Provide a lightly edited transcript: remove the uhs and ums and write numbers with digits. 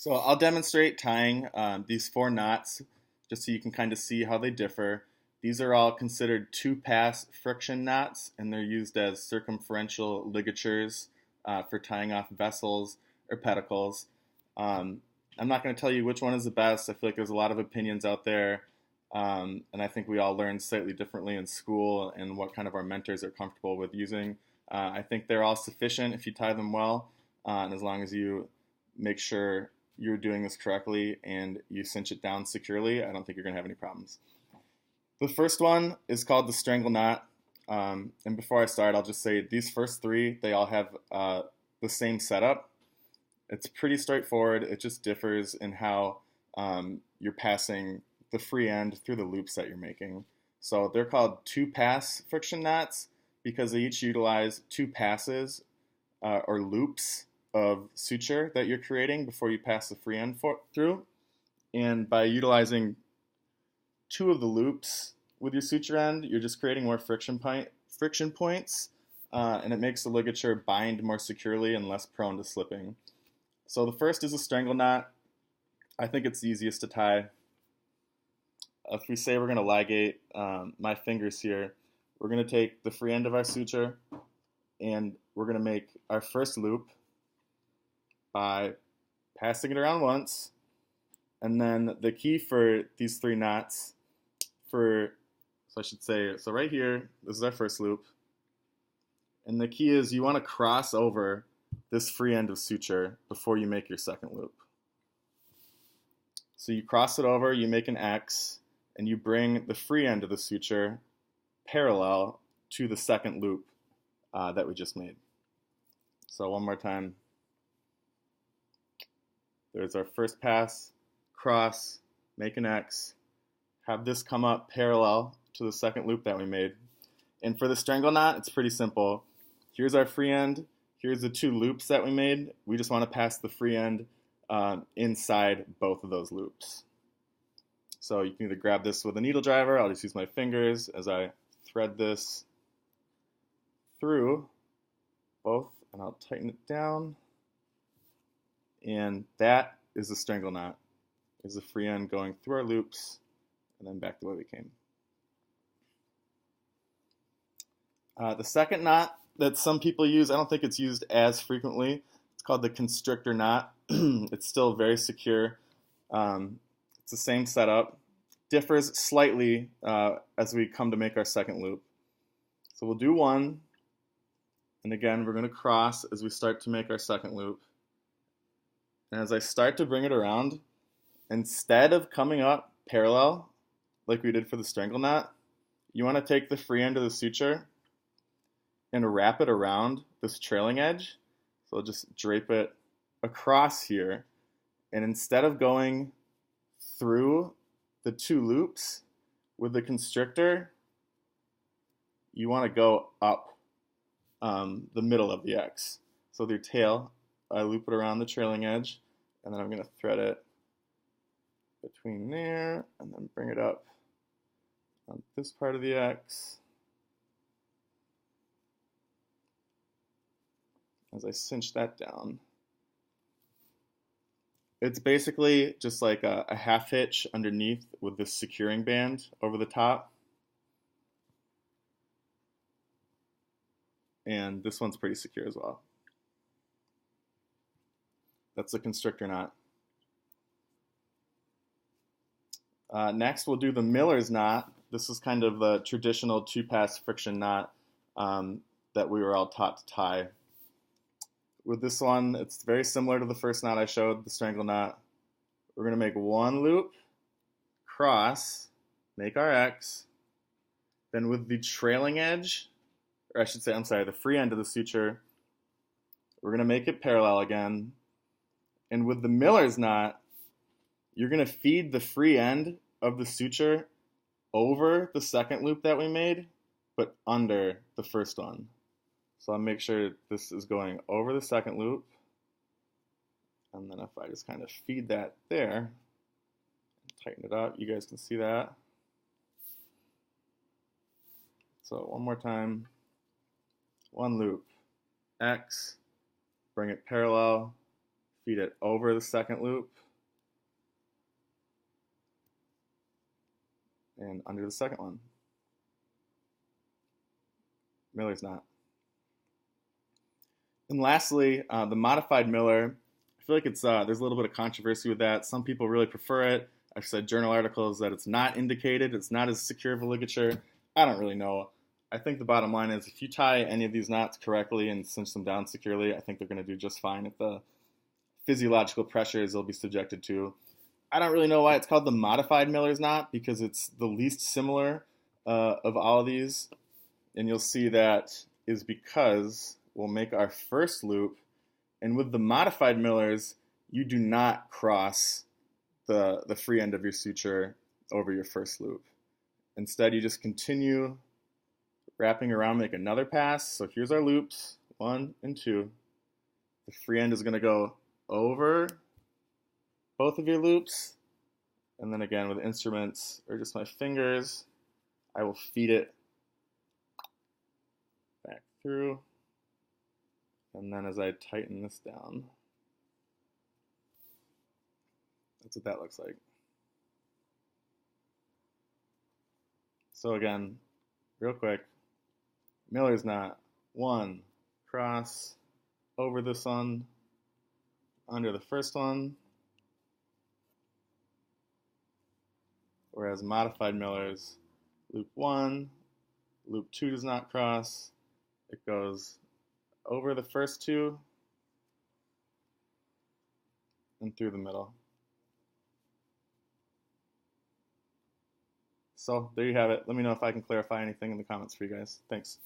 So I'll demonstrate tying these four knots just so you can kind of see how they differ. These are all considered two-pass friction knots, and they're used as circumferential ligatures for tying off vessels or pedicles. Um, I'm not going to tell you which one is the best. I feel like there's a lot of opinions out there, and I think we all learn slightly differently in school and what kind of our mentors are comfortable with using. I think they're all sufficient if you tie them well, and as long as you make sure you're doing this correctly and you cinch it down securely, I don't think you're going to have any problems. The first one is called the strangle knot. And before I start, I'll just say these first three, they all have the same setup. It's pretty straightforward. It just differs in how you're passing the free end through the loops that you're making. So they're called two-pass friction knots because they each utilize two passes or loops of suture that you're creating before you pass the free end through. And by utilizing two of the loops with your suture end, you're just creating more friction points, and it makes the ligature bind more securely and less prone to slipping. So the first is a strangle knot. I think it's the easiest to tie. If we say we're going to ligate my fingers here, we're going to take the free end of our suture and we're going to make our first loop by passing it around once. And then the key for these three knots so right here, this is our first loop. And the key is you want to cross over this free end of suture before you make your second loop. So you cross it over, you make an X, and you bring the free end of the suture parallel to the second loop that we just made. So one more time. There's our first pass, cross, make an X, have this come up parallel to the second loop that we made. And for the strangle knot, it's pretty simple. Here's our free end. Here's the two loops that we made. We just want to pass the free end inside both of those loops. So you can either grab this with a needle driver. I'll just use my fingers as I thread this through both, and I'll tighten it down. And that is the strangle knot. Is the free end going through our loops and then back the way we came. The second knot that some people use, I don't think it's used as frequently. It's called the constrictor knot. It's still very secure. It's the same setup. Differs slightly as we come to make our second loop. So we'll do one. And again, we're going to cross as we start to make our second loop. And as I start to bring it around, instead of coming up parallel like we did for the strangle knot, you want to take the free end of the suture and wrap it around this trailing edge. So I'll just drape it across here. And instead of going through the two loops with the constrictor, you want to go up the middle of the X. So with your tail, I loop it around the trailing edge, and then I'm going to thread it between there, and then bring it up on this part of the X. As I cinch that down. It's basically just like a half hitch underneath with this securing band over the top. And this one's pretty secure as well. That's the constrictor knot. Next, we'll do the miller's knot. This is kind of the traditional two-pass friction knot that we were all taught to tie. With this one, it's very similar to the first knot I showed, the strangle knot. We're going to make one loop, cross, make our X. Then with the trailing edge, or I should say, the free end of the suture, we're going to make it parallel again. And with the miller's knot, you're going to feed the free end of the suture over the second loop that we made, but under the first one. So I'll make sure this is going over the second loop. And then if I just kind of feed that there, tighten it up, you guys can see that. So one more time, one loop, X, bring it parallel, feed it over the second loop and under the second one. Miller's knot. And lastly, the modified Miller. I feel like it's there's a little bit of controversy with that. Some people really prefer it. I've said journal articles that it's not indicated. It's not as secure of a ligature. I don't really know. I think the bottom line is if you tie any of these knots correctly and cinch them down securely, I think they're going to do just fine at the physiological pressures they'll be subjected to. I don't really know why it's called the modified Miller's knot, because it's the least similar of all of these. And you'll see that is because we'll make our first loop, and with the modified Millers, you do not cross the free end of your suture over your first loop. Instead, you just continue wrapping around, make another pass. So here's our loops, 1 and 2. The free end is going to go over both of your loops. And then again, with instruments or just my fingers, I will feed it back through. And then as I tighten this down, that's what that looks like. So again, real quick, Miller's knot, 1, cross over this one, under the first one, whereas modified Miller's, loop 1, loop 2 does not cross, it goes over the first 2 and through the middle. So there you have it. Let me know if I can clarify anything in the comments for you guys. Thanks.